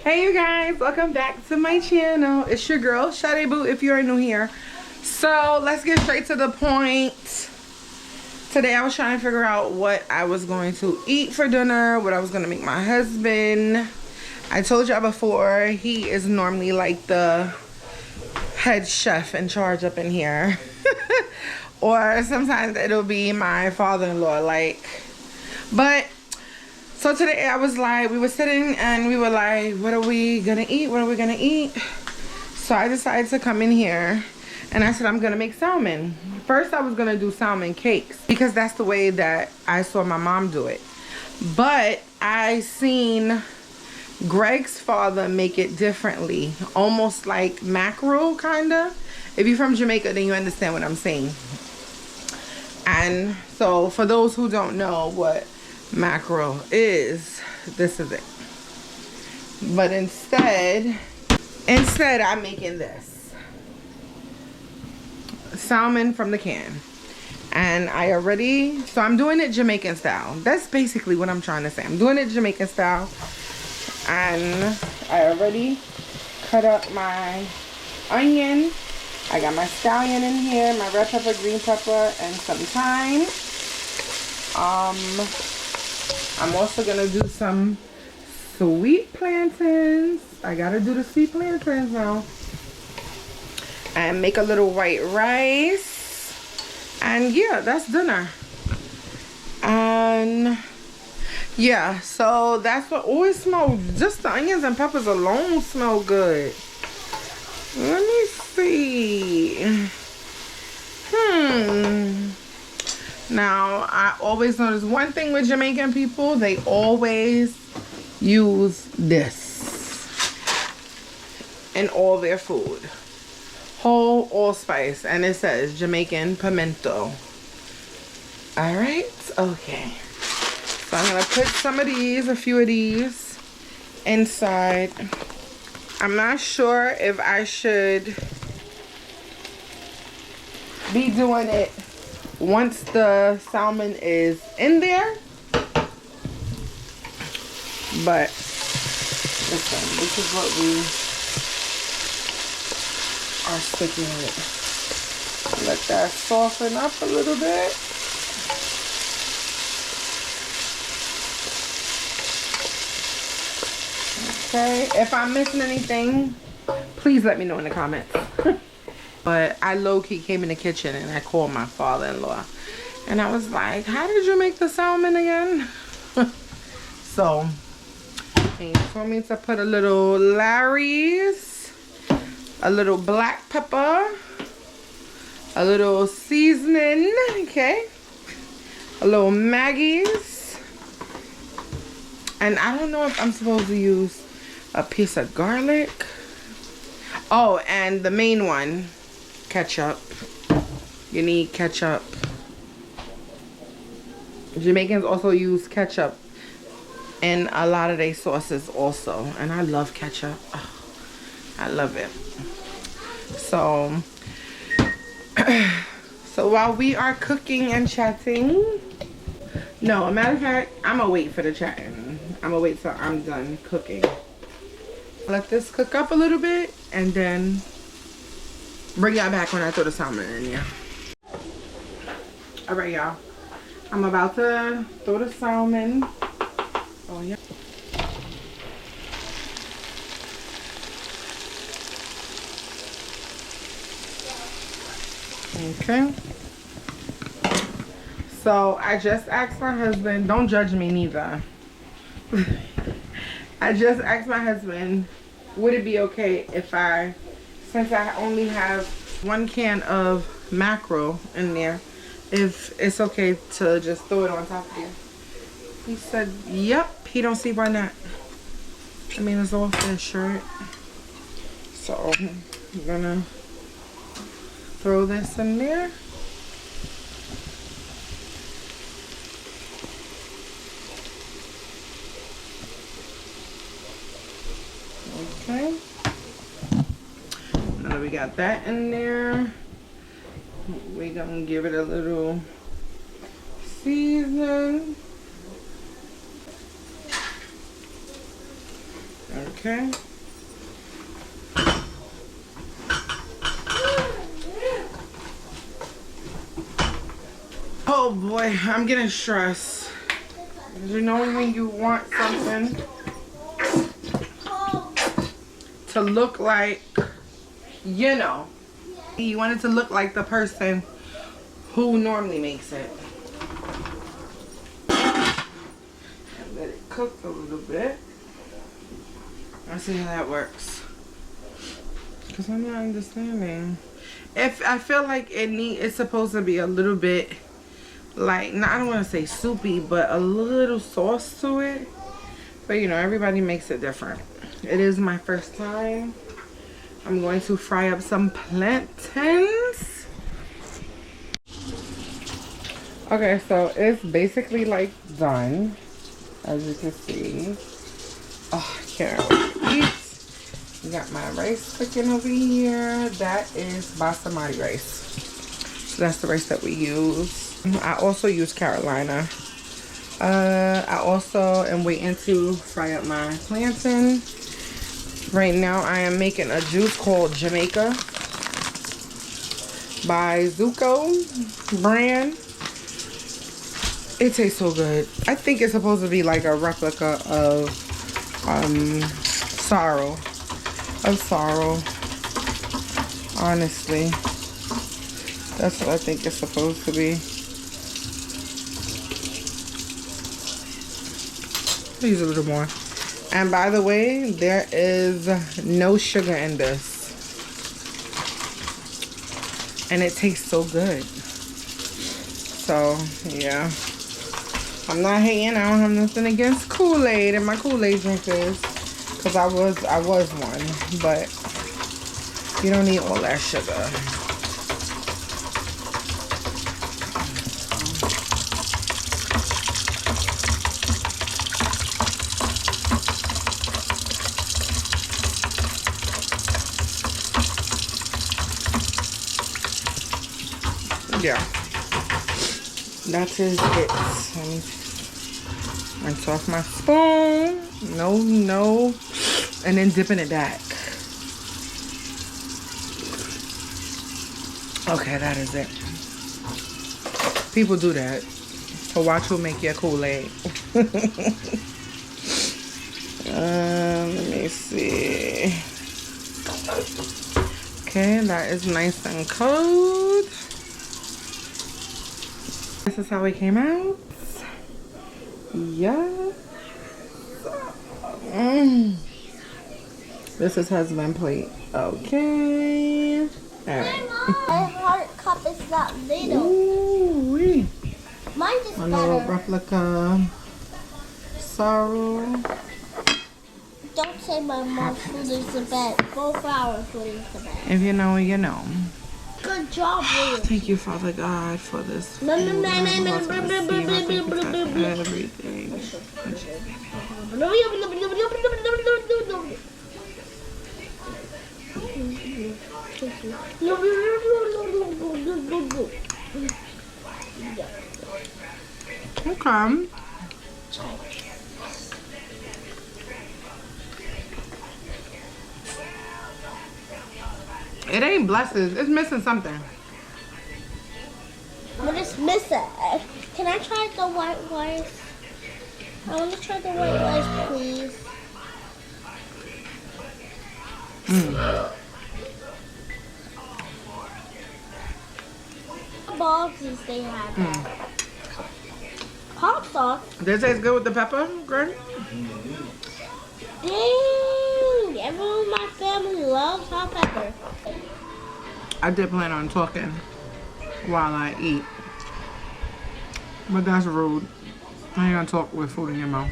Hey you guys, welcome back to my channel. It's your girl Shade Boo if you're new here. So let's get straight to the point. Today I was trying to figure out what I was going to eat for dinner, what I was going to make my husband. I told y'all before, he is normally like the head chef in charge up in here. Or sometimes it'll be my father-in-law, but so today I was like, we were sitting and we were like, what are we gonna eat? What are we gonna eat? So I decided to come in here and I said, I'm gonna make salmon. First I was gonna do salmon cakes because that's the way that I saw my mom do it. But I seen Greg's father make it differently, almost like mackerel kinda. If you're from Jamaica, then you understand what I'm saying. And so for those who don't know what mackerel is, this is it. But instead I'm making this salmon from the can, and so I'm doing it Jamaican style. That's basically what I'm trying to say. I'm doing it Jamaican style, and I already cut up my onion. I got my scallion in here, my red pepper, green pepper, and some thyme. I'm also gonna do some sweet plantains. I gotta do the sweet plantains now. And make a little white rice. And yeah, that's dinner. And yeah, so that's what always smells. Just the onions and peppers alone smell good. Let me see. Now, I always notice one thing with Jamaican people, they always use this in all their food. Whole allspice, and it says Jamaican pimento. Alright, okay. So I'm gonna put some of these, a few of these, inside. I'm not sure if I should be doing it once the salmon is in there, but listen, this is what we are sticking with. Let that soften up a little bit. Okay, if I'm missing anything, please let me know in the comments. But I low-key came in the kitchen and I called my father-in-law. And I was like, how did you make the salmon again? So, he told me to put a little Larry's, a little black pepper, a little seasoning, okay? A little Maggie's. And I don't know if I'm supposed to use a piece of garlic. Oh, and the main one, ketchup. You need ketchup. Jamaicans also use ketchup in a lot of their sauces also, and I love ketchup. Oh, I love it. So so while we are cooking and chatting, no, a matter of fact, I'm gonna wait for the chatting. I'm gonna wait till I'm done cooking. Let this cook up a little bit and then bring y'all back when I throw the salmon in here. Alright, y'all. I'm about to throw the salmon. Oh, yeah. Okay. So, I just asked my husband, don't judge me neither. I just asked my husband, would it be okay if since I only have 1 can of mackerel in there, if it's okay to just throw it on top of here. He said, yep, he don't see why not. I mean, it's all fish, right? So, I'm gonna throw this in there. Okay. Now that we got that in there, we're gonna give it a little season. Okay. Oh boy, I'm getting stressed. You know when you want something to look like, you know, you want it to look like the person who normally makes it. And let it cook a little bit. Let's see how that works. Because I'm not understanding. If I feel like it's supposed to be a little bit like, I don't want to say soupy, but a little sauce to it. But you know, everybody makes it different. It is my first time. I'm going to fry up some plantains. Okay, so it's basically like done, as you can see. Oh, I can't wait to eat. We got my rice cooking over here. That is basmati rice. So that's the rice that we use. I also use Carolina. I also am waiting to fry up my plantain. Right now I am making a juice called Jamaican by Zuko brand. It tastes so good. I think it's supposed to be like a replica of sorrow. Honestly, that's what I think it's supposed to be. Use a little more. And by the way, there is no sugar in this, and it tastes so good. So yeah, I'm not hating. I don't have nothing against Kool-Aid and my Kool-Aid drinkers, because I was one, but you don't need all that sugar. Yeah, that is it. Let me rinse off my spoon. No, and then dipping it back. Okay, that is it. People do that to watch who make your Kool-Aid. Let me see. Okay, that is nice and cold. This is how it came out. Yeah. This is husband plate. Okay. Alright. My heart cup is that little. Ooh-wee. Mine is A little better. replica sorrow. Don't say my mom's food is the best. Both our food is the best. If you know, you know. Good job, William. Thank you, Father God, for this food. Everything. Okay. It ain't blessed. It's missing something. What is missing? Can I try the white rice? I want to try the white rice, please. What boxes they have? Hot sauce. Does it taste good with the pepper, Granny? Dang! Everyone in my family loves hot pepper. I did plan on talking while I eat, but that's rude. I ain't gonna talk with food in your mouth.